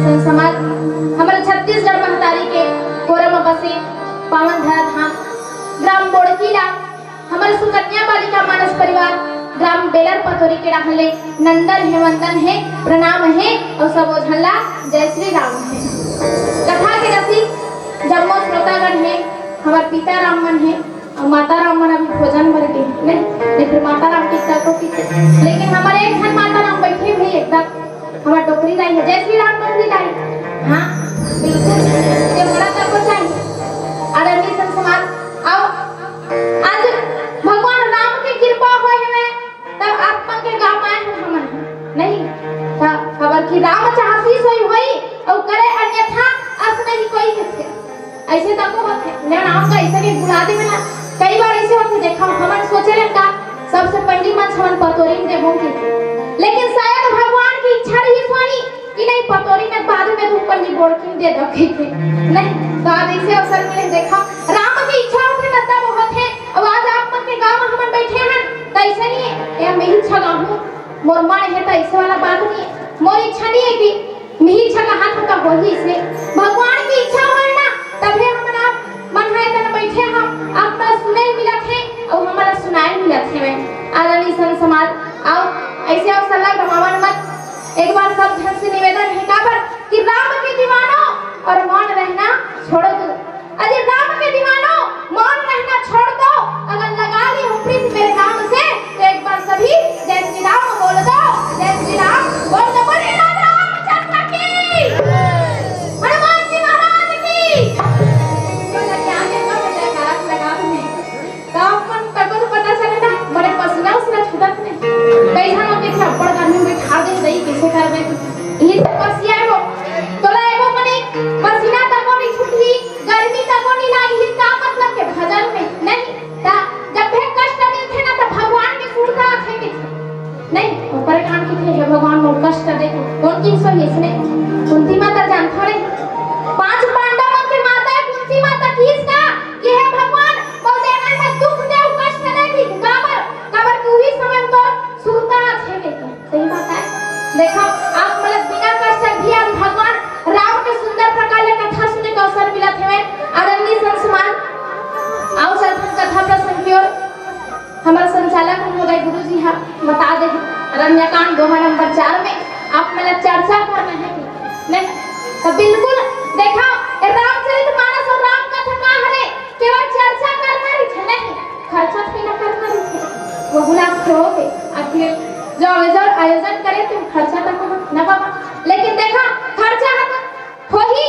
संत समाज हमारे छत्तीसगढ़ महतारी के कोरम बसे पावन धरा धाम ग्राम बोड़कीला हमारे सुकन्या बालिका मानस परिवार ग्राम बेलर पथोरी के रहले नंदन है वंदन है प्रणाम है और सब झल्ला जय श्री राम है। कथा के रसिक जम्मो श्रोतागण है हमारे पिता राम मन है और माता राम मन अभी भोजन भर के नहीं लेकिन माता राम की तो पीछे लेकिन हमारे एक घर माता राम बैठे भी एकदम हमारा टोकरी लाई है जय श्री राम टोकरी लाई। हाँ बिल्कुल ये बड़ा तक चाहिए आदरणीय संत समाज आओ आज भगवान राम की कृपा होए हमें तब आप मन के गांव आए हैं हमन नहीं था खबर की राम चाहसी सोई होई और करे अन्यथा अस नहीं कोई है ऐसे तक होते लेकिन आपका ऐसे के बुलाते में ना कई बार ऐसे होते देखा हमन सोचे लगा सबसे पहली मन हमन पतोरी में देबो की लेकिन शायद भगवान की इच्छा रही स्वामी कि नहीं पतोरी में बाद में धूप पंडी बोल के दे दो थे नहीं तो आज ऐसे अवसर मिले देखा राम की इच्छा होती न तब होते अब आज आप मन के गांव में हम बैठे हैं तो ऐसे नहीं है या मेरी इच्छा गांव मोर मन है तो ऐसे वाला बात नहीं है मोर इच्छा नहीं है कि मेरी इच्छा का हाथ का वही से भगवान की इच्छा हो ना तभी हम आप मन है तो बैठे हम आपका सुने मिला थे और हमारा सुनाई मिला थे मैं आदरणीय संत समाज आओ ऐसे अवसर ला गवावन मत एक बार सब जन से निवेदन है काबर कि राम के दीवानो और मौन रहना छोड़ दो अरे राम के दीवानो मौन रहना छोड़ दो अगर लगा ली हो प्रीत मेरे नाम से तो एक बार सभी जय श्री राम बोल दो जय श्री राम बोल दो बोले रामचंद्र की हनुमान जी महाराज की पता चलेगा बड़े पसीना उसने छूटत नहीं कई हम के थप्पड़ करने में बिठा दे रही कैसे कर दे ये तपस्या है वो तोला एगो मने पसीना तक नहीं छूटी गर्मी तक नहीं लागी का मतलब के भजन में नहीं ता जब भी कष्ट मिलथे ना तो भगवान के सुरता थे के नहीं ऊपर कान की थे भगवान को कष्ट दे कौन की सो इसने कुंती माता जानता रे पांच पांडवों की माता है कुंती माता किसका कि है भगवान को देना है दुख दे कष्ट दे की काबर की वही समय तो सुरता थे के सही बात है देखो आप मतलब बिना कष्ट भी आप भगवान राम के सुंदर प्रकार ले कथा सुनने का अवसर मिला थे आदरणीय संत समाज आओ चलते कथा प्रसंग की ओर हमारे संचालक महोदय गुरुजी हाँ बता दे अरण्यकांड दोहा नंबर 4 में आप मतलब चर्चा करना है नहीं तो बिल्कुल देखा रामचरितमानस और राम कथा का हरे केवल चर्चा करना ही नहीं खर्चा भी ना करना ही वो गुलाब से हो गए आखिर जो आयोजन करे तो खर्चा तक ना बाबा लेकिन देखा खर्चा है तो ही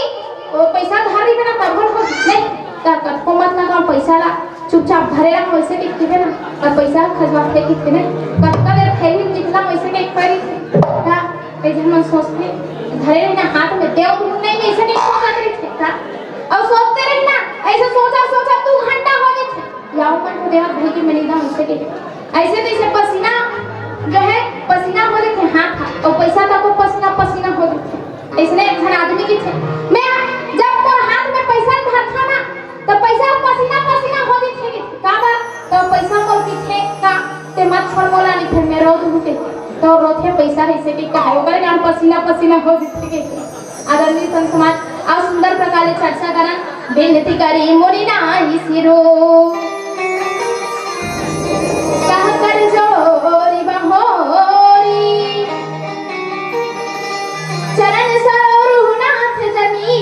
वो पैसा धारी में ना तब हो नहीं तब को मत ना काम पैसा ला चुपचाप धरे रहा वैसे के कितने ना और पैसा खर्चवा के कितने कब देर थैली निकला वैसे के एक पैरी था पैसा मन सोचते धरे ना हाथ में देव नहीं ऐसे नहीं सोचा रही था और सोचते रही ना ऐसे सोचा 2 घंटा हो गए थे याओ मन को देवा भाई की मनीदा वैसे के ऐसे तो पसीना जो है पसीना हो रहे थे हाथ और पैसा तक को पसीना हो रहे थे इसलिए एक घर आदमी की थे मैं जब मोर हाथ में पैसा था ना तो पैसा पसीना हो रही थे काबर तो पैसा मोर की थे का ते मत छोड़ बोला नहीं थे मैं रोज उठे तो रोथे पैसा ऐसे के काहे ओकर काम पसीना हो रही थे आदरणीय संत समाज और सुंदर प्रकार से चर्चा करन बेनती करी मोरी नाही सिरो कह कर जोरी बहोरी चरण सरोरुनाथ जनी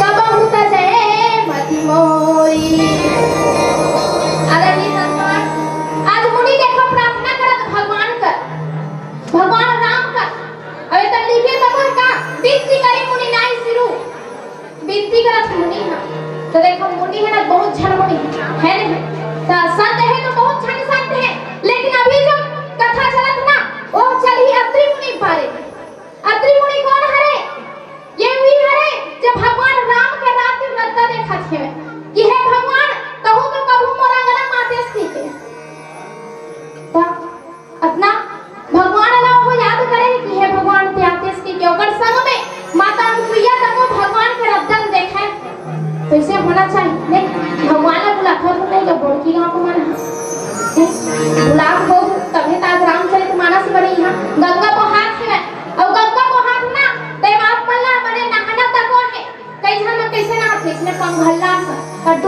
कबहु तजय मति मोरी आदरणीय संत आज मुनि देखो प्रार्थना करत भगवान राम का अबे तक लिखे तब का बिनती करी मुनि नाही सिरू बिनती करत मुनि हां तो देखो मुनि है ना बहुत झन मुनि है नहीं तो संत है तो बहुत झन संत है लेकिन अभी जो कथा चलत ना वो चली अत्रि मुनि बारे अत्रि मुनि कौन हरे ये भी हरे जब भगवान राम के रात में रत्ता देखा थे कि है भगवान कहूं तो कबू मोरा गला माते सीते तो अपना भगवान अल्लाह को याद करे कि है भगवान ते आते सी के ओकर संग में माता अनुसुईया तक भगवान के रत्तन देखे तो इसे होना चाहिए नहीं भगवान ने बुला था तो नहीं बोल की गांव को माना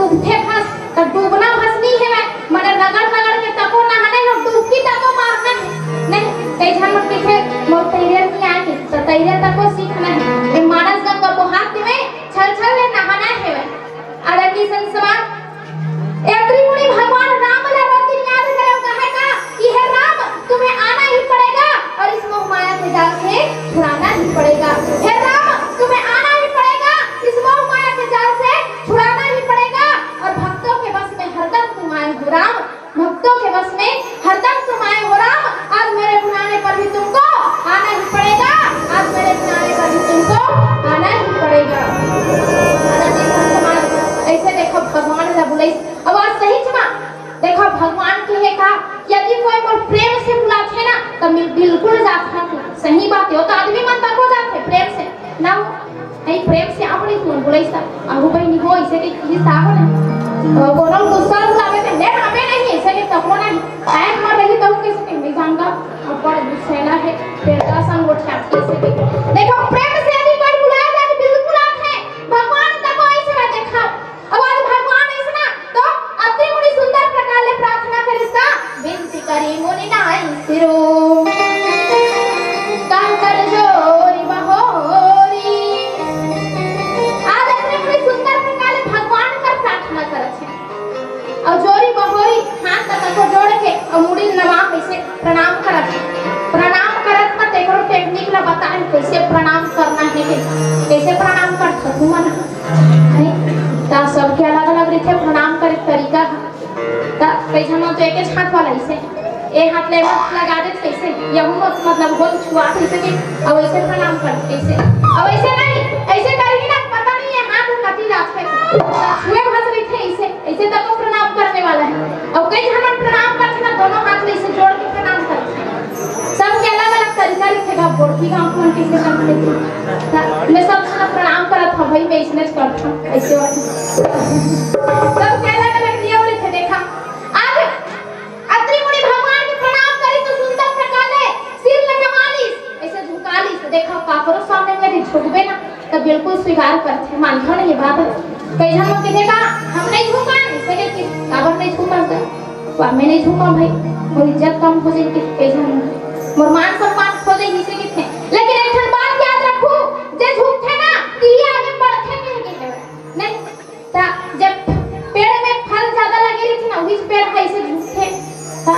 कूदते फंस तो डूबना फंसनी है मने रगड़ रगड़ के तको नहाने हो डुबकी तको मारना है नहीं कई झन लोग देखे मोर तैरे नहीं आके तो तैरे तको सीखना है ये मानस गंगा बहात में छल छल ले नहाना है अरे की संसवार यात्री मुनि भगवान राम ला रात दिन याद करे कहे का कि हे राम तुम्हें आना ही पड़ेगा और इस मोह माया के जाल से छुड़ाना ही पड़ेगा हे राम तुम्हें आना ही पड़ेगा इस मोह माया के जाल से छुड़ाना ही पड़ेगा और भक्तों के बस में हरदम तुम आए हो राम भक्तों के बस में हरदम तुम आए हो राम आज मेरे बुलाने पर भी तुमको आना ही पड़ेगा आज मेरे बुलाने पर भी तुमको आना ही पड़ेगा ऐसे देखो भगवान ने बुलाई अब आज सही छमा देखो भगवान के है कहा यदि कोई मोर प्रेम से बुलाते ना तो बिल्कुल जाता सही बात है तो आदमी मन तक हो जाते प्रेम से ना नहीं प्रेम से अपनी तुम बुलाई सा अहु भाई नहीं हो इसे के किसी साहो नहीं बोलो गुस्सा बुलावे पे नेट हमें नहीं ऐसे के तको नहीं टाइम मर रही तो किसी के नहीं जानता अब बड़ा गुस्सेला है फिर का संग उठा कैसे देखो प्रेम से यदि कोई बुलाया जाए तो बिल्कुल आते भगवान तको ऐसे में देखा अब आज भगवान ऐसा तो अति मुनि सुंदर प्रकार ले प्रार्थना करिसा विनती करी मुनि नाई सिरो कह कर जोरी बहोरी आज अति मुनि सुंदर प्रकार ले भगवान का प्रार्थना करत है और जोरी बहोरी हाथ तक को जोड़ के और मुड़ी नवा कैसे प्रणाम करत मत एकरो टेक्निक ला बताए कैसे प्रणाम करना है कैसे प्रणाम करत तू मन ता सबके अलग अलग रीते प्रणाम करे तरीका ता कैसे न तो एक हाथ वाला ऐसे ए हाथ ले मत लगा दे कैसे यहू मतलब गोल छुआ कैसे के अब ऐसे प्रणाम कर कैसे अब ऐसे नहीं ऐसे करेगी ना पता नहीं ये हाथ कटी जात है छुए हाथ रीते ऐसे तक प्रणाम करने वाला है अब कई हम प्रणाम करते ना दोनों हाथ ले ऐसे जोड़ के प्रणाम करते सबके अलग अलग तरीका लिखेगा बोलती का अपन कैसे करते मैं सब प्रणाम करत हूं भाई मैं इसने करता ऐसे वाली सब के अलग अलग नियम लिखे देखा आज अत्रि मुनि भगवान के प्रणाम करी तो सुंदर प्रकार ले सिर लगवालिस ऐसे झुकालिस देखा काकरो सामने मेरे झुकबे ना तो बिल्कुल स्वीकार करते मानता नहीं ये बात कई जन लोग कहेगा हम नहीं झुका ऐसे के काबर नहीं झुका तो मैं नहीं झुका भाई मोर इज्जत कम हो जाएगी कई जन मोर मान सम्मान खो जाएगी इसे के लेकिन एक बात याद रखो जे झुकते ना कि आगे बढ़ते नहीं ता जब पेड़ में फल ज्यादा लगे रही थी ना उस पेड़ है ऐसे झुकते ता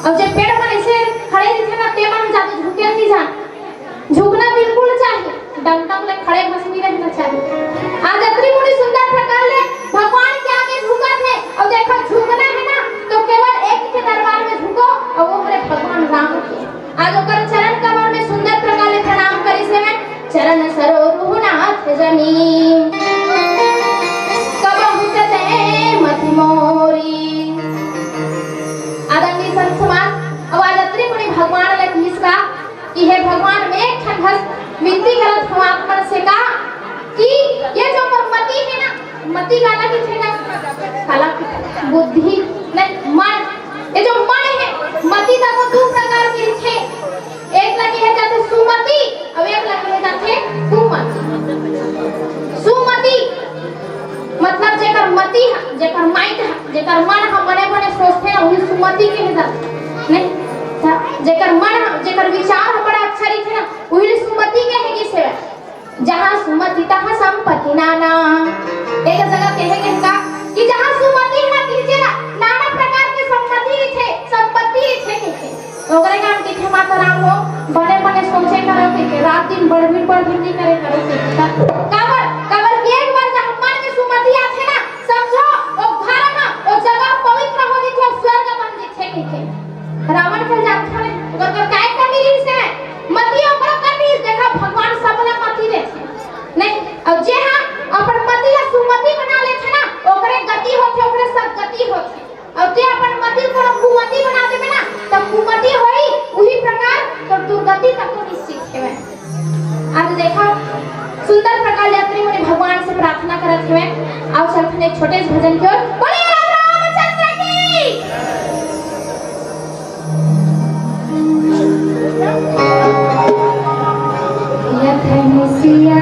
अब जब पेड़ पर ऐसे खड़े रही थे ना ते मन ज्यादा झुके नहीं जान झुकना बिल्कुल चाहिए डंडा में खड़े बस नहीं रहना चाहिए आज अत्रि मुनि सुंदर प्रकार ले भगवान के आगे झुका थे और देखो झुकना है ना तो केवल एक के दरबार में झुको और वो हमारे भगवान राम के आज ओकर चरण कमल में सुंदर प्रकार ले प्रणाम करी से चरण सरोरुह नाथ जनी कबहु ते मति मोरी आदरणीय संत समाज आवाज अत्रि मुनि भगवान ले किसका कि हे भगवान में एक क्षण बस विनती करत हूं आप मन से का कि ये जो मति है ना मति गाला की है ना काला बुद्धि नहीं मन ये जो मन है मति का वो दो प्रकार की है एक लगी है जैसे सुमति और एक लगी है जैसे कुमति सुमति मतलब जेकर मति है जेकर माइंड है जेकर मन हम बने बने सोचते हैं वही सुमति के है नहीं जेकर मन जेकर विचार हम बड़ा अच्छा रही थे ना वही सुमति के है किसे जहां सुमति तहां संपत्ति नाना एक जगह कहेंगे का कि जहां सुमति है कीजिए ना नाना प्रकार के संपत्ति थे ओकरे काम के थे माता राम हो बड़े बड़े सोचे करो के रात दिन बड़बीर नहीं करे करो के काबर कि एक बार जब मन में सुमति आथे ना समझो वो घर में वो जगह पवित्र हो जथे स्वर्ग बन जथे के रावण के जात था ओकर काय कमी से मति ओकर कमी देखा भगवान सबला मति देथे नहीं अब जे हां अपन मति ला सुमति बना लेथे ना ओकरे गति होथे ओकरे सब गति होथे अब जे अपन मति को कुमति बना देबे ना तब कुमति होई उही प्रकार तो दुर्गति तक को निश्चित हेवे आज देखा सुंदर प्रकार ले अत्रि मुनि भगवान से प्रार्थना करत हेवे आओ चलते एक छोटे से भजन की ओर बोले रामचंद्र की यथन सिया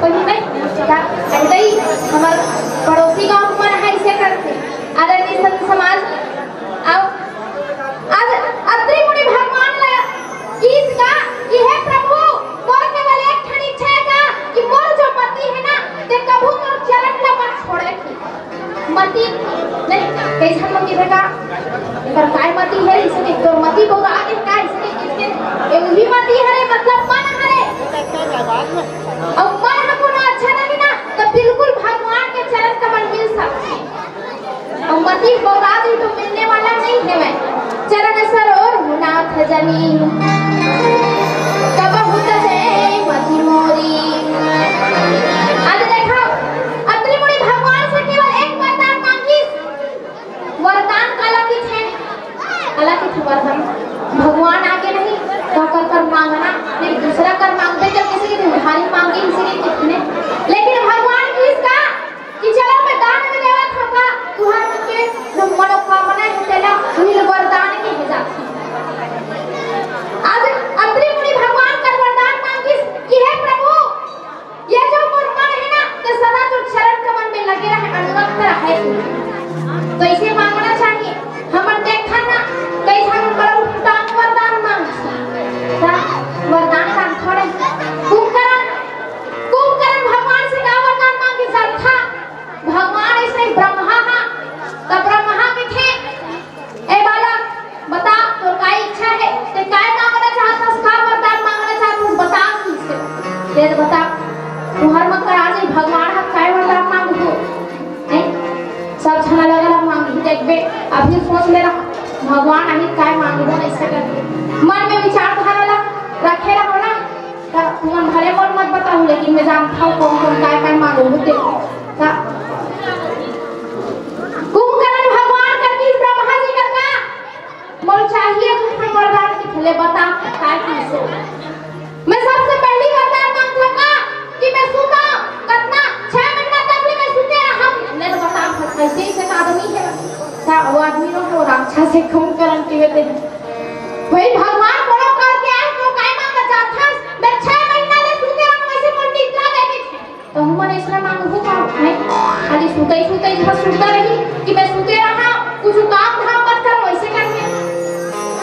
कोई नहीं का ऐसे ही हमार पड़ोसी गांव में है इसे करते आदरणीय संत समाज आओ आज अत्रि मुनि भगवान ला इसका कि हे प्रभु मोर केवल एक ठन इच्छा है का कि मोर जो मति है ना ते कबू तोर चरण ला मत छोड़े थी मति नहीं कैसा मति है का पर काय मति है इसके तोर मति बहुत आगे का इसके ये वही मति है मतलब मन है और मन हमको ना अच्छा लगे ना तो बिल्कुल भगवान के चरण कमल मिल सकते और मति बहुत आगे तो मिलने वाला नहीं है मैं चरण सरोवर नाथ जनी कब होत है मति मोरी आज देखो अत्रि मुनि भगवान से केवल एक वरदान मांगी वरदान काला की थे काला की थी वरदान भगवान आगे नहीं तो कर मांगना फिर दूसरा कर मांगते जब किसी की उधारी मांगी इसी की कितने लेकिन भगवान की इसका कि चलो मैं दान में देवा था तुहार के जो मनोकामना है तेला वही वरदान के है जाती आज अत्रि मुनि भगवान का वरदान मांगी कि हे प्रभु ये जो मोर मन है ना तो सदा जो चरण कमल में लगे रहे अनुरक्त रहे तो इसे मांगना चाहिए हम देखा ना कई हम बड़ा उठान वरदान मांगते वरदान का थोड़े कुंभकर्ण भगवान से का वरदान मांगे था भगवान इसने ब्रह्मा का ब्रह्मा के थे ए बालक बता तो क्या इच्छा है ते काय मांगना चाहता है का वरदान मांगना चाहता है बता मुझसे ये बता तुम्हार मत कर आज भगवान का काय वरदान मांग दो नहीं सब छना अलग-अलग मांगी देखबे अभी सोच ले रहा भगवान अभी काय मांगे हो ऐसे करके मन में विचारधारा रखे रहो ना तुम भले मोर मत बताओ लेकिन मैं जानता हूँ कौन काय मांगो होते कुंभकर्ण भगवान का किस ब्रह्मा जी का मोर चाहिए तुम वरदान की भले बता काय किसे मैं सबसे पहली वरदान मांगता का कि मैं सुता कितना 6 महीना तक मैं सुते रहा ने बता ऐसे से आदमी है था वो आदमी को राक्षस से कुंभकर्ण के होते भाई भगवान बड़ो करके आए तो काय मांगा जाता मैं 6 महीना ले सुते रहा वैसे मोर निद्रा देखे तो हम मन इसलिए मांगू का नहीं खाली सुते ही सुता रही कि मैं सुते रहा कुछ काम धाम मत कर वैसे करके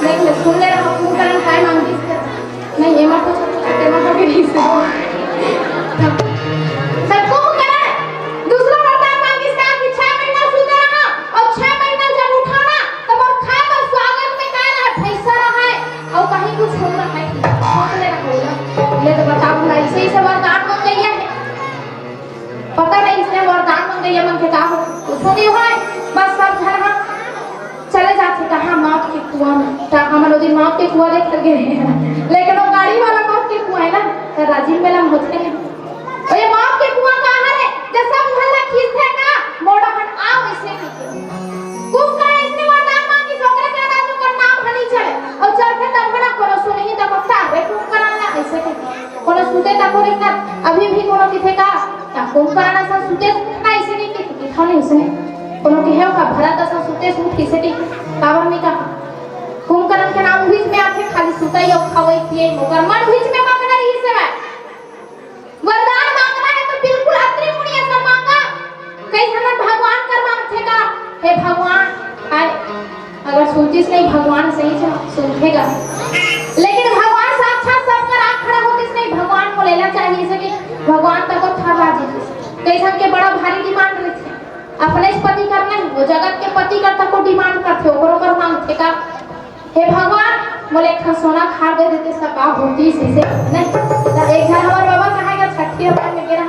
नहीं मैं सुन ले रहा हूं कारण काय मांगी नहीं ये मत के से सबको करे दूसरा वरदान मांगी इसका कि 6 महीना सुते रहा और 6 महीना जब उठाना तो मोर खाए और स्वागत में काय ना पैसा रहा है और कहीं कुछ हो रहा है सोच ले रहा ले तो बताओ ना इसे वरदान मांग गई है पता नहीं इसने वरदान मांग गई है मन के का हो कुछ नहीं हुआ बस सब घर हम चले जाते कहां मौत के कुआं में ता हम दिन मौत के कुआं देख गए लेकिन वो गाड़ी वाला मौत के कुआं है ना तो राजीव मेला में होते हैं और ये मौत के कुआं कहां है जब सब हल्ला खींचते का मोड़हन आओ इसे कुंभकर्ण इसने वरदान मांगी सोकरे के दादू का नाम हनी चले और चल के तब बना करो सुनही तब बता रे कुंभकर्ण ना ऐसे कोनो सुते ता कोरे ना अभी भी कोनो किथे का ता कुंभकर्ण सा सुते ना ऐसे नहीं कि थाने इसने कोनो के है का भरत सा सुते सुत किसे की पावर में का कुंभकर्ण के नाम बीच में आके खाली सुतई और खावई पिए मगर मन बीच में मांगना रही से वरदान मांगना है तो बिल्कुल अत्रि मुनि ऐसा मांगा कैसे हम भगवान कर मांगते का हे भगवान अगर सुनतीस नहीं भगवान सही से सुनेगा लेकिन भगवान साक्षात सबका आंख खड़ा होती नहीं भगवान को लेना चाहिए से कि भगवान तक था राजी कैसे के बड़ा भारी डिमांड रखते अपने पति करना है वो जगत के पति करता को डिमांड करते हो बरोबर मांगते का हे भगवान मोले सोना खा दे देते सका होती से नहीं तो एक जन हमारे बाबा कहेगा छठी बार में गिरा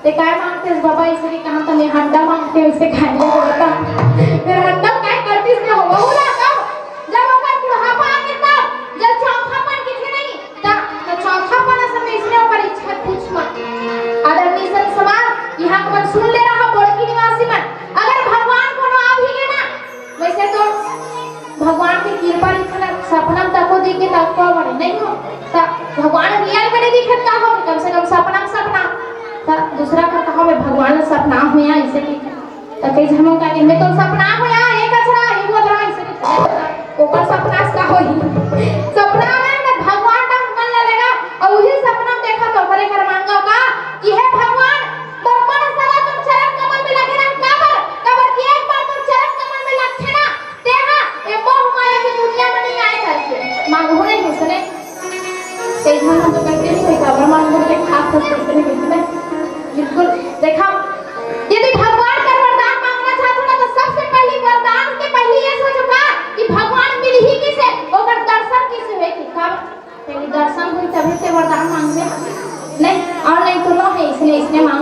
ते काय मांगते बाबा इसलिए कहां तो मैं हड्डा मांगते इसे खाने को बता फिर हड्डा काय करती इसने हो बोला का जब ओकर बुढ़ापा आ गया जब चौथापन किथे नहीं तो चौथापन समय इसने ऊपर इच्छा पूछ मत आदरणीय संत समाज यहां को सुन ले रहा बोड़की निवासी मन अगर भगवान को ना भी है ना वैसे तो भगवान की कृपा लिखना सपना तक को देखे तक को बने नहीं हो ता भगवान रियल में दिखे का हो कम से कम सपना ता दूसरा का कहा मैं भगवान सपना होया इसे की ता कई जमों का कि मैं तो सपना होया एक अछरा ही वो रहा इसे ऊपर सपना का होई सपना में भगवान का मन लगेगा और उसी सपना देखा तो करे कर मांगा का कि हे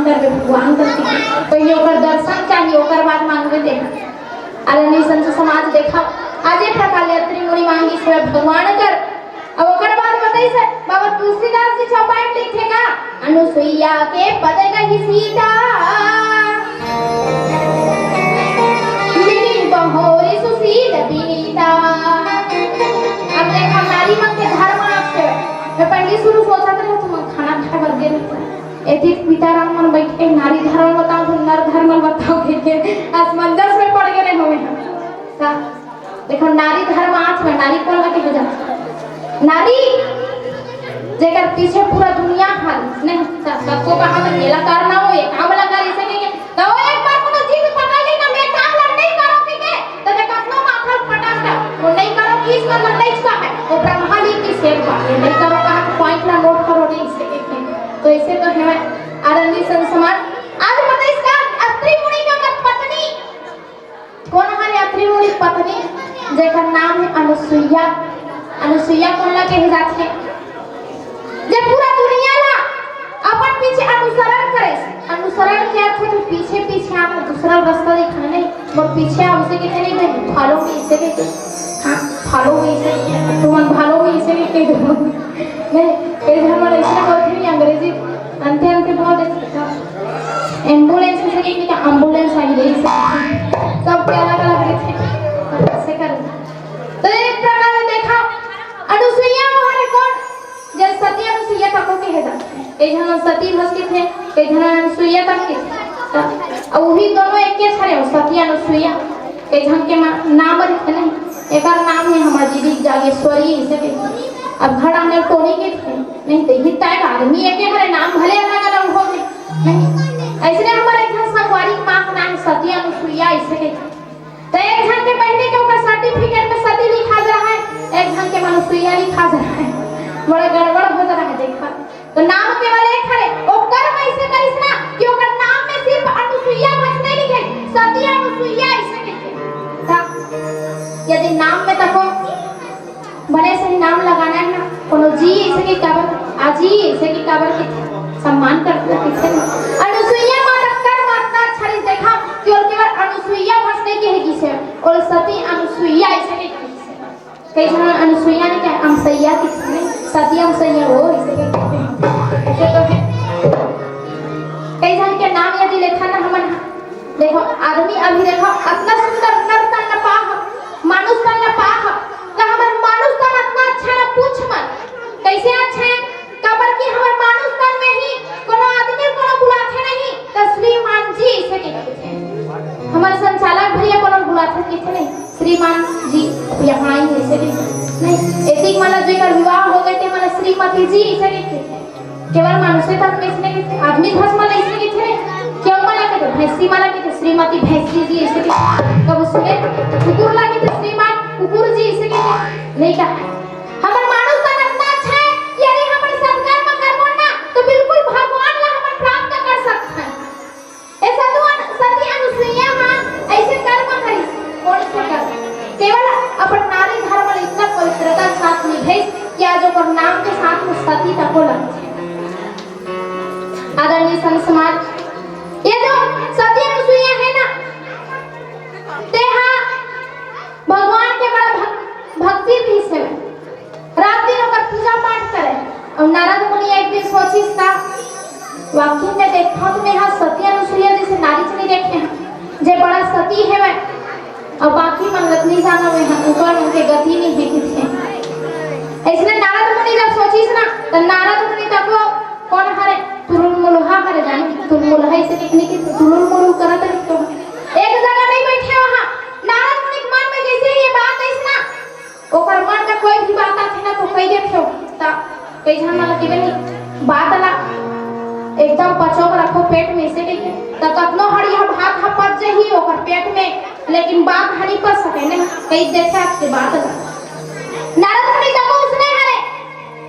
करबे भगवान करती पहले ओकर दर्शन चाहिए ओकर बाद मांगबे दे। आदरणीय संत समाज देखा आज एक प्रकार यात्री मुनि मांगी से भगवान कर अब ओकर बाद बताई से बाबा तुलसीदास जी चौपाई लिखेगा अनुसुईया के पद गही सीता मिली बहोरी सुशील विनीता। अब देखा नारी मन के धर्म आपसे मैं पहले शुरू सोचा था तुम खाना खा कर दे एथी पिताराम मन बैठे नारी धर्म बताओ तो नर धर्म बताओ के असमंजस में पड़ गए होवे। देखो नारी धर्म आज में नारी कौन लगे हो जाता नारी जेकर पीछे पूरा दुनिया हाल नहीं सबको कहा मैं मेला करना हो एक काम लगा इसे के तो एक बार को जिद पकड़ ली ना मैं काम लड़ नहीं करो के तो मैं कखनो माथा फटाता वो नहीं करो कि इसका मतलब इसका है वो ब्रह्माली की सेवा है नहीं करो कहा पॉइंट ना नोट करो नहीं इसे के तो ऐसे तो है आदरणीय संत समाज आज पता इसका अत्रि मुनि का पत्नी कौन हमारे अत्रि मुनि पत्नी जेकर नाम है अनुसुईया। अनुसुईया कौन ला कहे जाते जे पूरा दुनिया ला अपन पीछे अनुसरण करे अनुसरण क्या अर्थ है तो पीछे पीछे आप दूसरा रास्ता दिखाना नहीं और पीछे आप उसे कहते नहीं भाई फॉलो मी इसे के हां फॉलो मी इसे तुम फॉलो मी इसे के दो नहीं ये हमारा ऐसा होती है अंग्रेजी अंते अंते बहुत अच्छा एम्बुलेंस से के क्या एम्बुलेंस आई रही सब अलग अलग रहते ऐसे कर तो एक प्रकार देखा अनुसुईया हमारे कौन जब सती अनुसुईया तक के है ए जन सती भस के थे ए जन अनुसुईया तक के अब वही दोनों एक के छरे सती अनुसुईया ए जन के नाम रखे नहीं एकर नाम है हमार दीदी जागेश्वरी इसे के अब घड़ा में टोनी के थे नहीं तो ही तय आदमी एक के हरे नाम भले अलग अलग हो गए नहीं ऐसे हमारे एक संगवारी मां का नाम सती अनुसुईया इसे के तो एक जन के पहले के ऊपर सर्टिफिकेट में सती लिखा जा रहा है एक जन के अनुसुईया लिखा जा रहा है बड़ा गड़बड़ हो जा रहा है देखा तो नाम केवल एक है ओकर कैसे करिस ना कि ओकर नाम में सिर्फ अनुसुईया बस नहीं लिखे सती अनुसुईया ऐसे लिखे यदि नाम में तको बने से नाम लगाना है ना कोनो जी ऐसे की काबर आजी ऐसे की काबर के सम्मान करते किसे अनुसुईया माता कर माता छड़ी देखा कि और केवल अनुसुईया बस नहीं कहेगी से और सती अनुसुईया ऐसे के कई जन अनुसुईया ने क्या अमसैया की सती अमसैया वो इसे कहते हैं ऐसे तो है कई जन के नाम यदि लेखा ना हमन देखो आदमी अभी देखो इतना सुंदर नर तन न पाह मानुष तन न पाह तो हमर मानुष तन इतना अच्छा न पूछ मत कैसे अच्छा है कबर की हमर मानुष तन में ही कोनो आदमी कोनो बुलाते नहीं तो श्रीमान जी इसे कहते हैं हमर संचालक भैया कोनो बुलाते किथे नहीं श्रीमान जी यहाँ आई ऐसे नहीं ऐसे माना जेकर विवाह हो गए थे माना श्रीमती जी ऐसे कहते केवल मानुष तन में इसने कहते आदमी भस माना इसने कहते क्यों माना कहते भैंसी माना कहते श्रीमती भैंसी जी ऐसे कहते कब उसमें कुकुर लगे थे श्रीमान कुकुर जी ऐसे कहते नहीं कहा हमर मानुष तन इतना अच्छा है कि यदि हमर संकल्प करबो ना तो बिल्कुल भगवान ला हमर प्राप्त कर सकते हैं ऐसा तो सती अनुसुईया हां ऐसे कर्म करी कौन से कर केवल अपन नारी धर्म इतना पवित्रता साथ निभे कि आज ओकर नाम के साथ में सती तक लगते आदरणीय संत समाज ये जो सती अनुसुईया है ना तेहा भगवान के बड़ा भक्ति भी से रात दिन ओकर पूजा पाठ करे और नारद मुनि एक दिन सोची था वाकई में देखा तो मैं सती अनुसुईया जैसे नारी नहीं देखे हैं जे बड़ा सती है मैं और बाकी मंगत नहीं जाना में ऊपर उनके गति नहीं है किथे इसने नारद मुनि जब सोची ना तो नारद मुनि तक कौन हरे तुरुल मुलहा हरे जाने तुरुल मुलहा इसे लिखने की तुरुल मुलु करत है तो एक जगह नहीं बैठे वहां नारद मुनि के मन में जैसे ये बात है ना ओकर मन में कोई भी बात आती ना तो कह देथो ता कई जन मतलब कि नहीं बात ला एकदम पचोक रखो पेट में से के त कतनो हड़िया भात हपत जही ओकर पेट में लेकिन बात हनी पर सके नहीं कई देखे आपसे बात ला नारद मुनि तक उसने हरे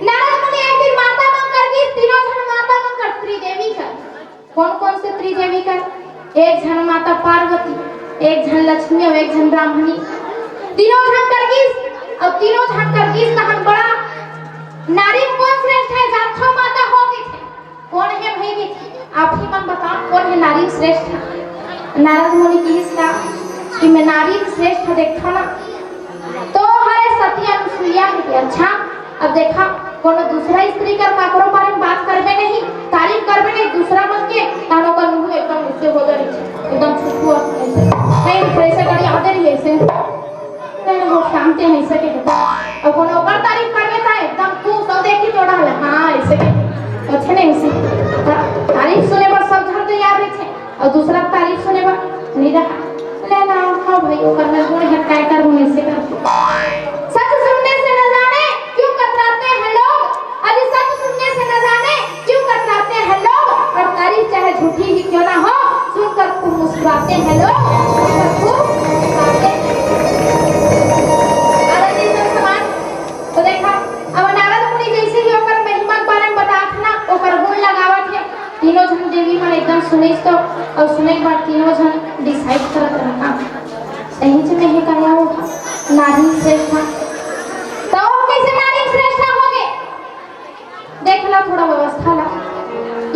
नारद मुनि एक दिन माता मंकर की तीनों जन माता मंकर त्रिदेवी कर कौन से त्रिदेवी कर एक जन माता पार्वती एक जन लक्ष्मी और एक जन ब्राह्मणी तीनों जन कर की और तीनों जन कर की कहन बड़ा नारी कौन श्रेष्ठ है जाथो माता होगी थे कौन है भाई आप ही मन बताओ कौन है नारी श्रेष्ठ? नारद मुनि की इसका कि मैं नारी श्रेष्ठ देखा ना तो हरे सती अनुसुईया के अच्छा अब देखा कोनो दूसरा स्त्री कर काकरो बारे में बात करबे नहीं, तारीफ करबे नहीं, दूसरा मन के तानो का मुंह एकदम उससे हो जाई एकदम छुटू ऐसे नहीं कैसे कर याद रही ऐसे नहीं वो शांति है ऐसे के अब कोनो कर तारीफ करबे ता एकदम तू सब देखी तोड़ा है हां ऐसे के अच्छे नहीं ऐसे तारीफ सुने पर सब झर तैयार रहे थे और दूसरा तारीफ सुने पर नहीं रहा लेना हां भाई वो करना गुण है काय कर मुंह ऐसे कर सच सुनने से न जाने क्यों कतराते हैं लोग, अरे सच सुनने से न जाने क्यों कतराते हैं लोग, और तारीफ चाहे झूठी ही क्यों ना हो सुनकर खूब मुस्कुराते हैं लोग, सुनकर खूब मुस्कुराते हैं। तो देखा अब नारद मुनि जैसे ही ओकर महिमा के बारे में बतात ना ओकर गुण लगावत है तीनों जन देवी मन एकदम सुने तो और सुने के बाद तीनों जन डिसाइड करत रहा सही से नहीं करना होगा नारी श्रेष्ठ तो कैसे नारी श्रेष्ठ हो गए देख ला थोड़ा व्यवस्था ला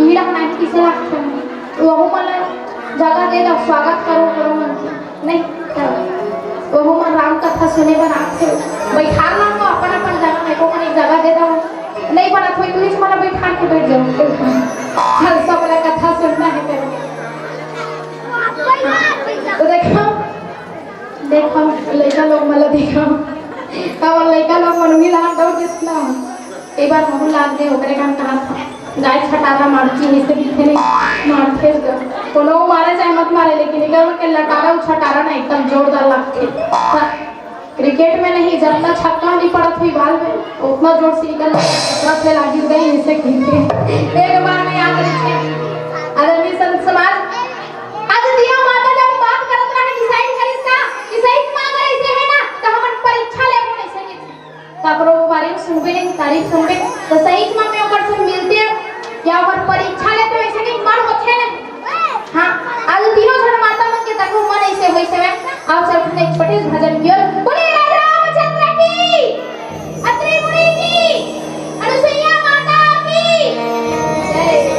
ईड़ा ना किसे लागत वो मन जगह दे दो स्वागत करो मन नहीं वो मन राम कथा सुने बना थे बैठा ला को अपन अपन जगह में को मन एक जगह दे दो नहीं बना कोई पुलिस वाला बैठा के बैठ जाओ चल सब वाला कथा सुनना है करके तो देखो लड़का लोग मला देखो तब लड़का लोग मनुही लाग दो कितना एक बार महु लाग दे ओकरे काम कहा था गाय छटारा मारची है से पीछे नहीं मारते कोनो मारे चाहे मत मारे लेकिन इधर के लटारा छटारा ना एकदम जोरदार लगते क्रिकेट में नहीं जितना छक्का नहीं पड़त हुई बाल में उतना जोर से निकल रस ले लागी गई इसे खींचे एक बार में याद रखिए आदरणीय संत समाज आज दिया माता जब बात करत रहे डिसाइड करिस का कि सही मांग ऐसे है ना तो हमन परीक्षा ले बोले सही काकरो बारे में सुनबे नहीं तारीफ सुनबे तो सही में मैं ओकर से मिलते या ओकर परीक्षा ले तो ऐसे नहीं मन होथे ना हां आज तीनों जन माता मन के देखो मन ऐसे होई से आप सब ने एक छोटे भजन कियो बोले रामचंद्र की अत्रि मुनि की अनुसुईया माता की जय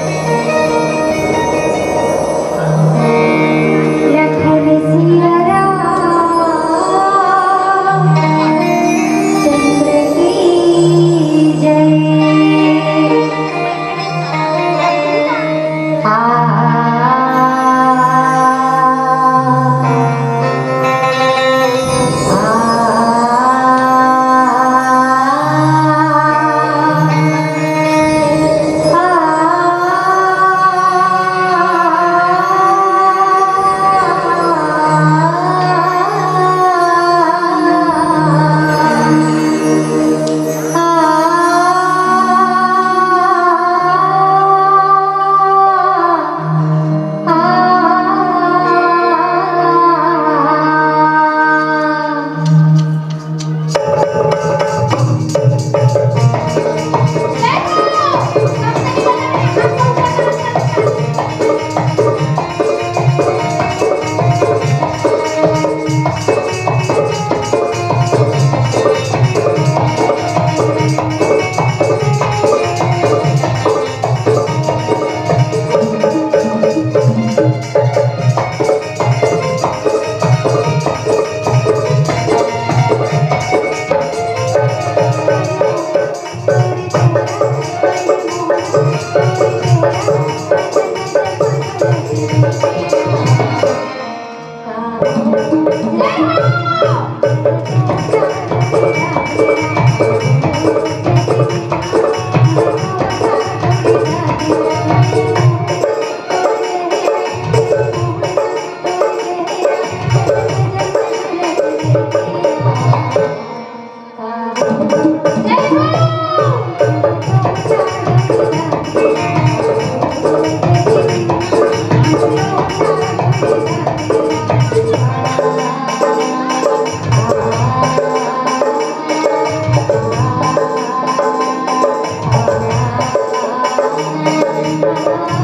Bye.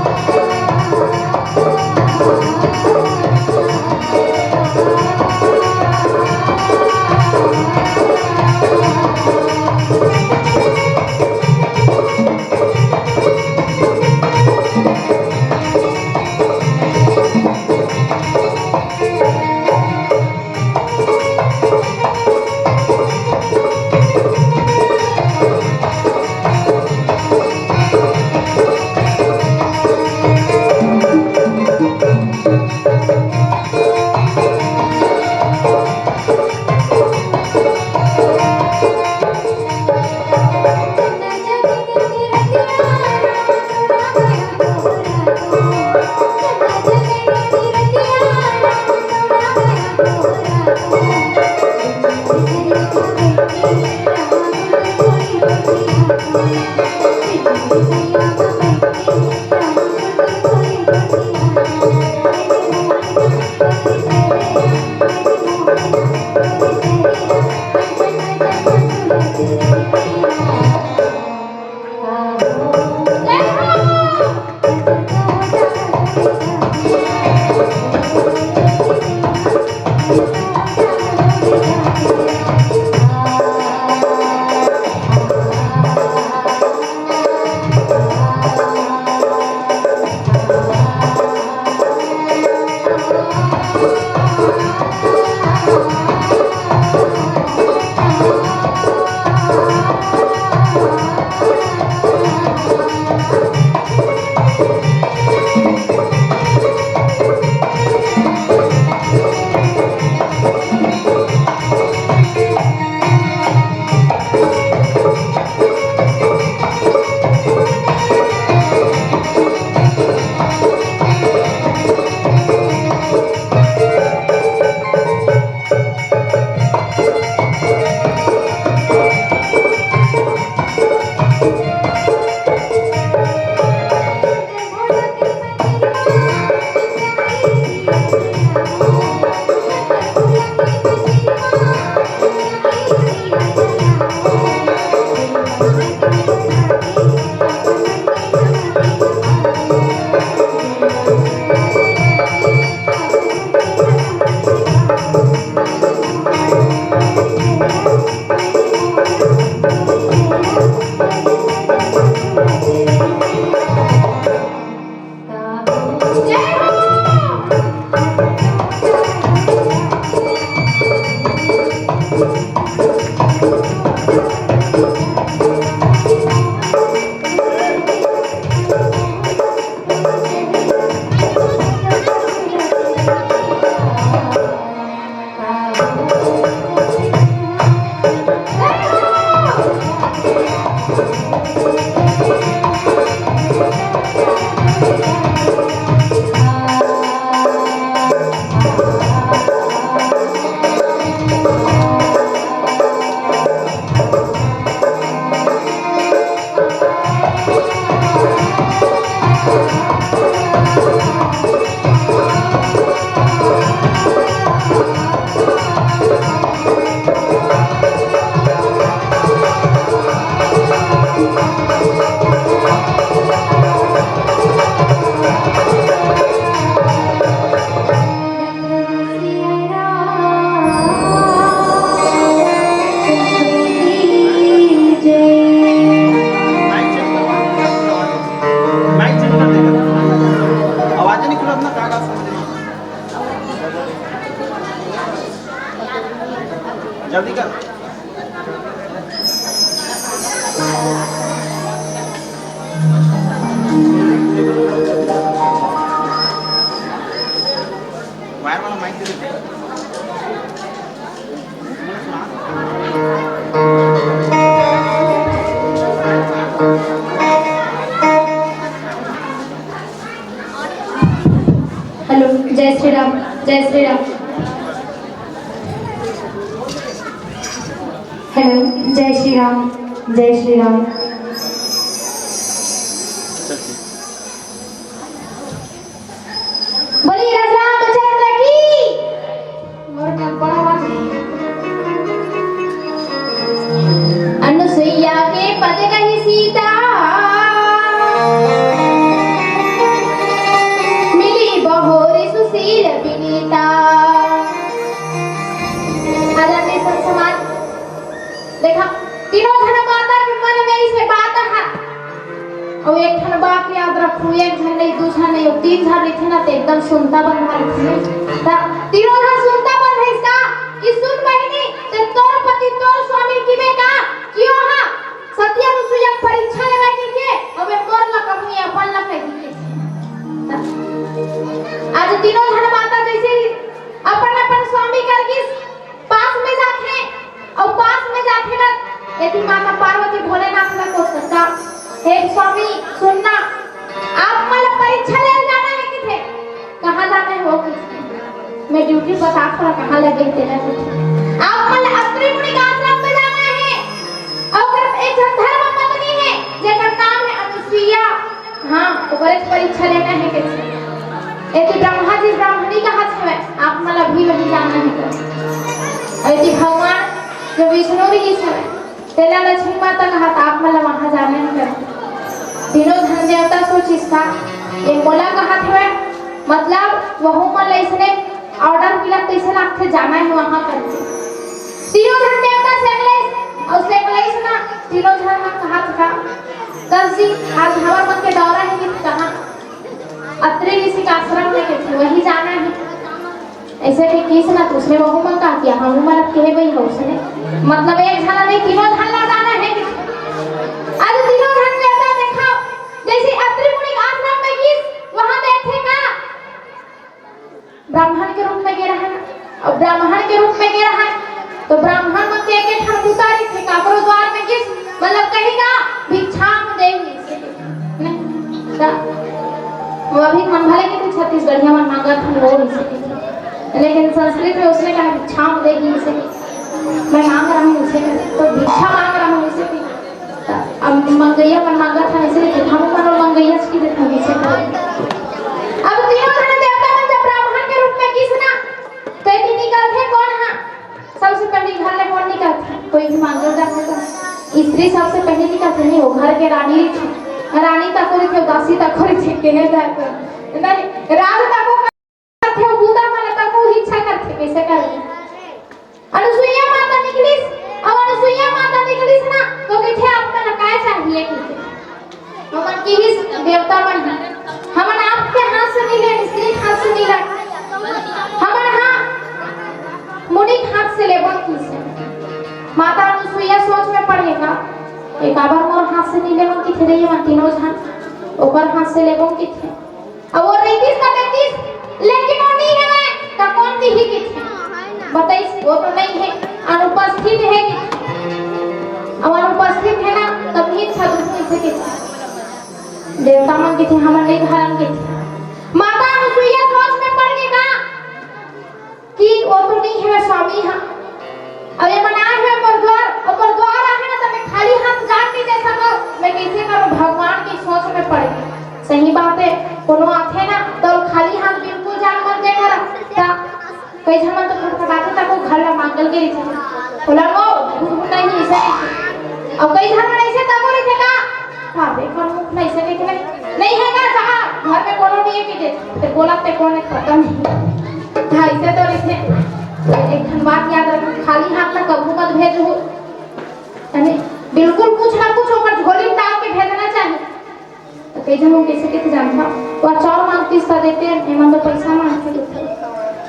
जय श्री राम, जय श्री राम। हेलो, जय श्री राम, जय श्री राम। बोलिए रामचंद्र की। और क्या बड़ा बात है। अनुसुईया के पद कही सीता, मिली बहोरी सुशील विनीता। आदरणीय संत समाज, देखा तीनों जन माता के मन में इसे बात है। और एक जन बात याद रखो, एक जन नहीं, दो जन नहीं, तीन जन नहीं थे ना, तो एकदम सुनता बन रहा है। तीनों जन सुनता बन रहा है इसका कि सुन बहिनी, ते तोर पति तोर स्वामी की बेटा क्यों हा सत्य अनुसुईया परीक्षा लेवे के अबे मोर ला कभी अपन ला कह दी। आज तीनों जन माता जैसे अपन अपन स्वामी कर के पास में जाते और पास में जाते ना, यदि माता पार्वती भोलेनाथ का को सकता, हे स्वामी सुनना, आप मला परीक्षा ले जाना है किथे, कहाँ जाना है वो किथे, मैं ड्यूटी बता थोड़ा कहाँ लगे तेरा कुछ। आप मला अत्रि मुनि का आश्रम में जाना है और एक धर्म पत्नी है जेकर नाम है अनुसुईया। हाँ, ओकरे परीक्षा लेना है किथे। यदि ब्रह्मा जी ब्राह्मणी का हाथ है, आप मला भी वही जाना है। यदि भगवान जो विष्णु भी है, तेरा लक्ष्मी माता का हाथ, आप मला वहाँ जाना है। तीनों धन देवता सोच इसका ये मोला का हाथ है, मतलब वह मन इसने ऑर्डर मिला कैसे लगते जाना है वहाँ करके। तीनों धन देवता से सुना, तीनों धन का हाथ का दर्जी आज हवा मन के दौरा है कि कहाँ अत्रि किसी का आश्रम में के वही जाना है। ऐसे भी किस ना तो उसने वह मन का किया, हम मतलब कहे भाई हो उसने, मतलब एक झला नहीं तीनों धन ला जाना है। आज तीनों धन देवता देखा जैसे अत्रि मुनि का आश्रम में किस वहां बैठे का ब्राह्मण के रूप में गिरा है ना, और ब्राह्मण के रूप में गिरा है तो ब्राह्मण मन के एक ठन उतारी थे काकरो द्वार में किस मतलब कहेगा भिक्षाम देंगे वो अभी मन भले कि छत्तीसगढ़िया में मांगा था वो इसे, लेकिन संस्कृत में उसने कहा भिक्षाम देगी इसे, मैं मांग रहा हूँ इसे, तो भिक्षा मांग रहा हूँ इसे। अब मंगैया पर मांगा था इसलिए हम मनो मंगैया की देखा इसे। अब तीनों धन देवता में जब ब्राह्मण के रूप में किस ना तो यदि निकलते कौन है, सबसे पहले घर ले कौन निकलते, कोई भी मांगो जाते तो स्त्री सबसे पहले निकलते नहीं, वो घर के रानी रानी तक कोई थे, दासी तक कोई थे, कहे जाते नहीं राज तक को करते हो, बूता माने तक को इच्छा करते कैसे करेंगे। अनुसुईया माता निकलिस, अब अनुसुईया माता निकलिस ना तो किथे आपने लगाया चाहिए किथे हमन की ही देवता मन है, हमन आपके हाथ से नहीं ले, स्त्री हाथ से नहीं ले, हमन हां मुनि हाथ से लेबो किसे। माता अनुसुईया सोच में पड़ेगा एक बार मोर हाथ से नहीं लेबो किथे रे, ये तीनों जन ओकर हाथ से लेबो किथे। अब वो रईतीस का 33 लेकिन वो नहीं है तो कौन दी ही किथे बताइए, वो तो नहीं है, अनुपस्थित है। अब अनुपस्थित है ना तब ही छदु से किथे देवता मन किथे हमन नहीं धारण किथे। माता अनुसुईया सोच में पड़ गई का कि वो तो नहीं है स्वामी हां, अब ये बना है पर द्वार है ना तो मैं खाली हाथ जान नहीं दे सको, मैं कैसे करूं, भगवान की सोच में पड़ गई। सही बात है, कोनो आथे ना तो खाली हाथ बिल्कुल जान मत दे कर ता कई झमन तो खटखटाते तक वो घर ला मांगल के रही बोला नो भूत नहीं ऐसे और कई झमन ऐसे तक बोले थे का हां देखो मुख नहीं ऐसे नहीं है का साहब घर में कोनो नहीं है कि दे तो बोला ते कौन है पता नहीं हां ऐसे तो लिखे। एक बात याद रखो, खाली हाथ ना कभी मत भेजो, यानी बिल्कुल कुछ ना कुछ ऊपर झोली में डाल के भेजना चाहिए। तो कई जन कैसे कैसे जानता वो चार मांगती सा देते हैं, एमन तो पैसा मांगते देते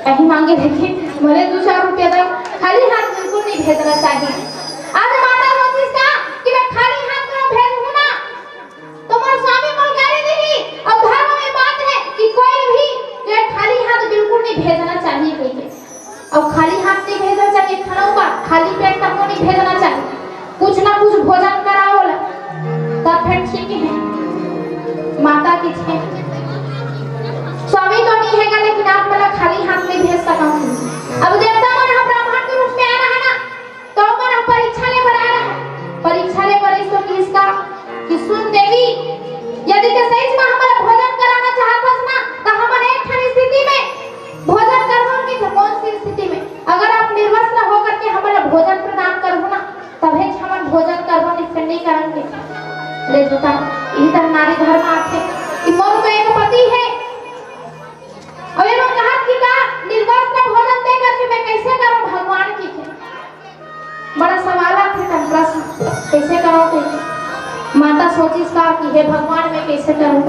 कहीं मांगे देखिए भले 2-4 रुपया दो, खाली हाथ बिल्कुल नहीं भेजना चाहिए। आज माता रोटी का कि मैं खाली हाथ ना भेजूं ना तुम्हारा स्वामी मोर गाली देगी। अब धर्म में बात है कि कोई भी जो खाली हाथ बिल्कुल नहीं भेजना चाहिए कहीं, अब खाली हाथ नहीं भेजना चाहिए, खाना बात खाली पेट तक नहीं भेजना चाहिए, कुछ ना कुछ भोजन कराओ तब फिर ठीक है। माता की स्वामी तो नहीं है लेकिन आप मतलब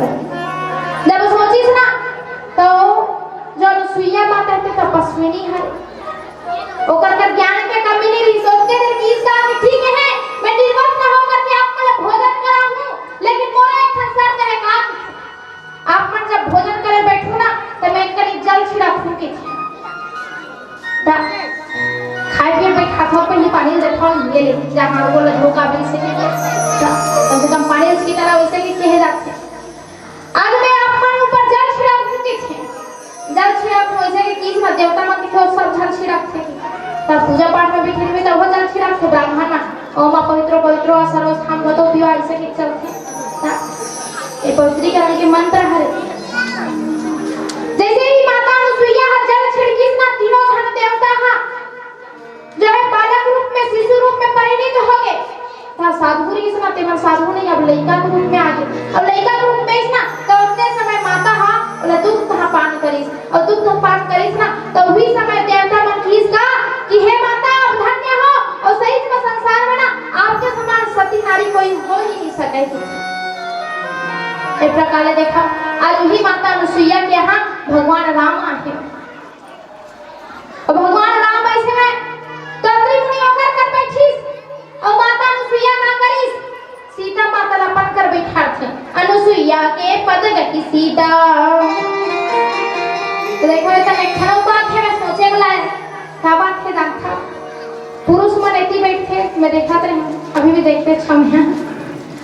कर जब सोचिस ना तो जो अनुसुईया माता थे तपस्विनी है ओकर का ज्ञान के कमी नहीं रही सोचते थे कि इसका ठीक है मैं निर्वस्त्र न होकर के आपको भोजन कराऊं लेकिन मोरा एक संसार है काम आप मन जब भोजन करे बैठो ना तो मैं कनी जल छिड़ा फूकी थी ता खाए पिए बैठा था पहले पानी देखो ये ले जहां वो धोखा भी से कम से कम पानी उसकी तरह वैसे भी कहे जाते आज मैं आप मन ऊपर जल छिड़ा फूकी थी जल छिड़ा वैसे के किस में देवता मन के सब जल छिड़ा थे तब पूजा पाठ में बैठे में तब जल छिड़ा थे ब्राह्मण ना ओम पवित्र पवित्र सर्वस्थान गतो पिवा ऐसे के चलते ये पवित्रीकरण के मंत्र है जैसे ही माता अनुसुईया जल छिड़की ना तीनों जन देवता हा जो है बालक रूप में शिशु रूप में परिणित हो गए था साधु की समाते में साधु नहीं अब लड़का के रूप में आ गए अब लड़का के रूप में इस ना तो उतने समय माता हा बोले दूध कहां पान करिस और दूध पान करिस ना तो उसी समय देवता मन की इसका कि हे माता आप धन्य हो और सही में संसार में ना आपके समान सती नारी कोई हो ही नहीं सकेगी एक प्रकार देखा आज वही माता अनुसुईया के यहाँ भगवान राम आए और भगवान राम ऐसे में कतरी मुनि होकर कर बैठीस और माता अनुसुईया ना करिस सीता माता लपन कर बैठा थे अनुसुईया के पद गति सीता तो देखो इतना एक खड़ा बात है मैं सोचे वाला है क्या बात है जानता पुरुष मन ऐसी बैठे मैं देखा तो अभी भी देखते छम है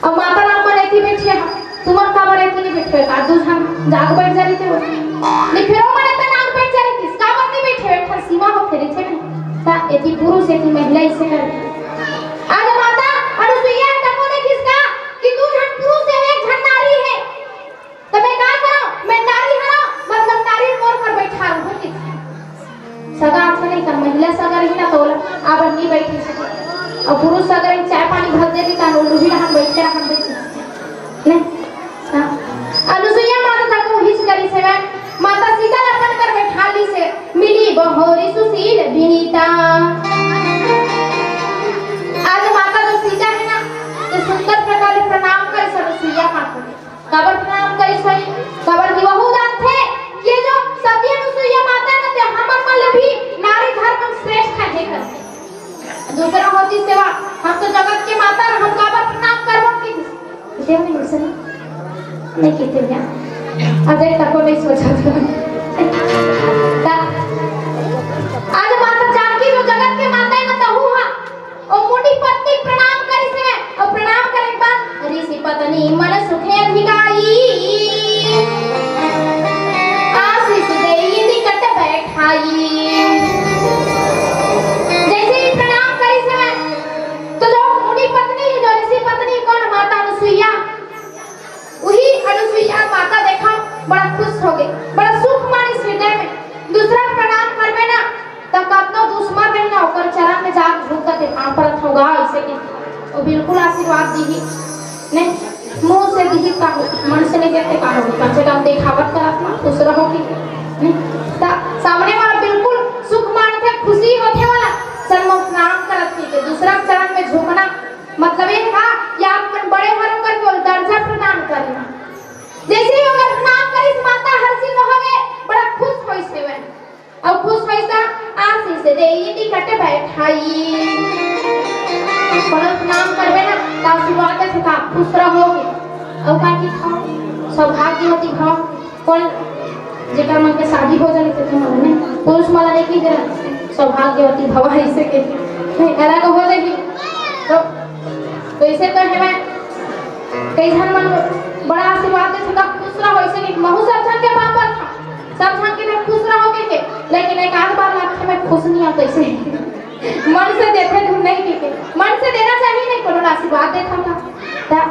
और माता राम मन ऐसी बैठी तुम्हार काबर ऐसी नहीं बैठे का दूध हम जाग बैठ जा रही थे नहीं फिर वो मने तना बैठ जा रही थी काबर नहीं बैठे बैठा सीमा हो फिर थे ता ऐसी पुरुष ऐसी महिला इसे कर आज माता अनुसुईया तको ने किसका कि तू जन पुरुष है एक जन नारी है तो मैं क्या करूं मैं नारी हूं मतलब नारी मोर पर बैठा हूं कि सगा अच्छा नहीं कर महिला सगा रही ना तो अब नहीं बैठी सके और पुरुष अगर चाय पानी भर देती ता लोलू भी हम बैठ के हम बैठ नहीं अनुसुईया माता तक हिच करी से माता सीता लपन कर बैठाली से मिली बहोरी सुशील विनीता आज माता जो सीता है ना तो सुंदर प्रकार प्रणाम कर अनुसुईया माता कबर प्रणाम करी सही कबर की बहु दान थे ये जो सती अनुसुईया माता ना ते हमर मन भी नारी धर्म श्रेष्ठ है करते दूसरा होती सेवा हम तो जगत के माता हम कबर प्रणाम करबो की देव नहीं सुन नहीं कहते हैं अजय तक को नहीं सोचा था आज माता जानकी जो जगत के माता है ना तहु हा और मुनि पत्नी प्रणाम करी से और प्रणाम करे के बाद ऋषि पत्नी मन सुखे अधिकारी आशीष देई निकट बैठाई जैसे ही प्रणाम करी से तो जो मुनि पत्नी जो ऋषि पत्नी कौन माता अनुसुईया वही अनुसुईया माता देखा बड़ा खुश हो गई बड़ा सुख मानी हृदय में दूसरा प्रणाम करबे ना तो कतनो दुश्मन रही ना ओकर चरण में जाके झुक के पांव परत होगा ऐसे कि वो बिल्कुल आशीर्वाद दीगी नहीं मुंह से दीगी का मन से नहीं कहते का होगी कम से कम दिखावत करत ना खुश रहोगी नहीं ता सामने वाला बिल्कुल सुख मानते खुशी होने वाला सन्मुख प्रणाम करत के दूसरा चरण में झुकना मतलब ये था कि आप मन बड़े होकर को दर्जा प्रदान करना जैसे ही अगर प्रणाम करिस माता हर्षित हो गए बड़ा खुश होई से वे और खुश होई सा आशीष देई निकट बैठाई प्रणाम करबे ना तो आशीर्वाद से का खुश रहोगे और का की खाओ सौभाग्यवती भाव कौन जेकर मन के शादी हो जाए तो मन नहीं पुरुष माला नहीं की जरा सौभाग्यवती भव ऐसे के नहीं अलग हो जाएगी तो इसे तो है मैं कई जन मन बड़ा आशीर्वाद दे सका खुश रहो ऐसे नहीं महू सब जन के बाप पर था सब जन के खुश रहोगे के लेकिन एक आध बार लाख में खुश नहीं आता ऐसे मन से देते तुम नहीं के मन से देना चाहिए नहीं कोनो आशीर्वाद देता था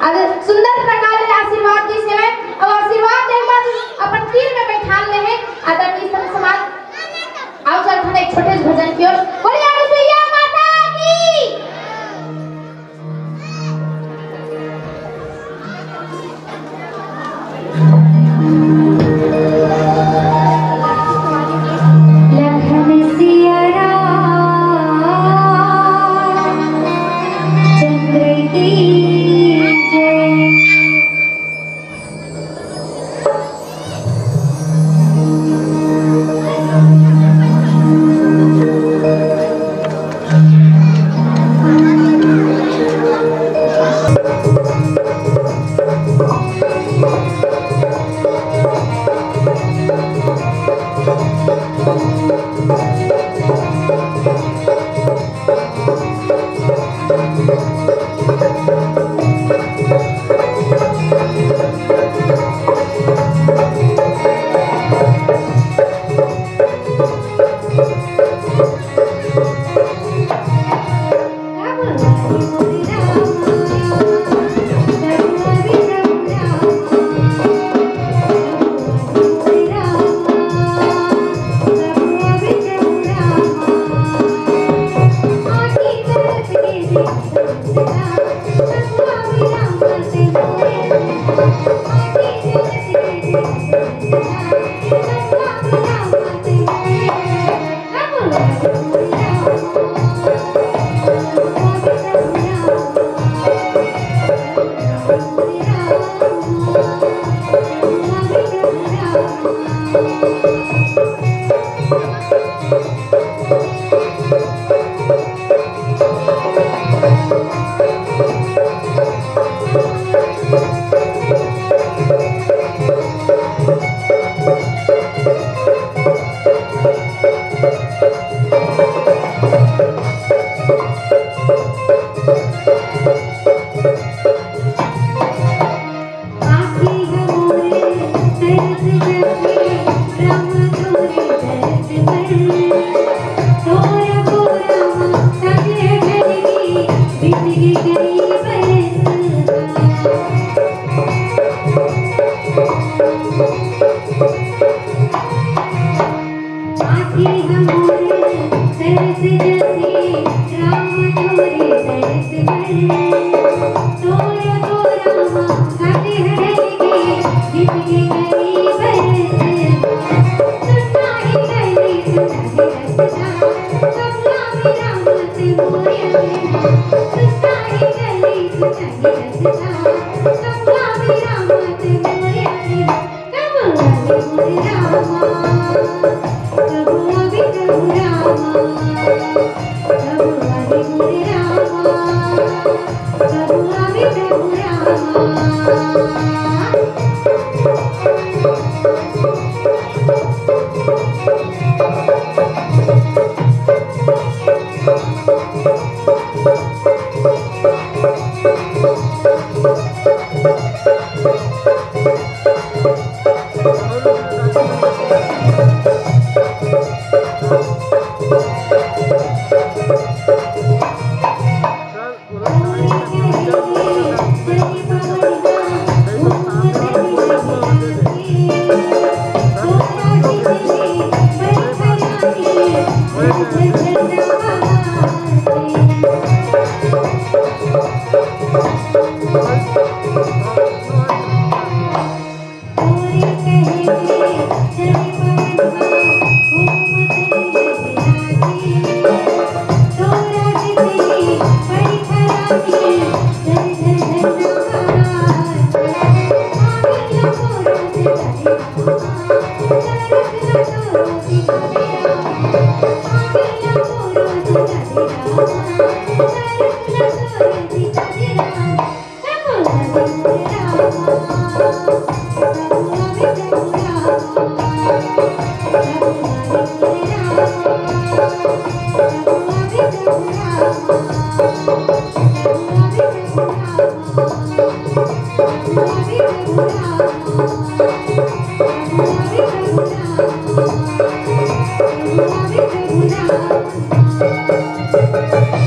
अगर सुंदर प्रकार से आशीर्वाद दी से और आशीर्वाद दे बाद अपन तीर में बैठा ले हैं आदरणीय संत समाज आओ चल हम एक छोटे भजन की ओर बोलिए अनुसुईया माता की Thank you.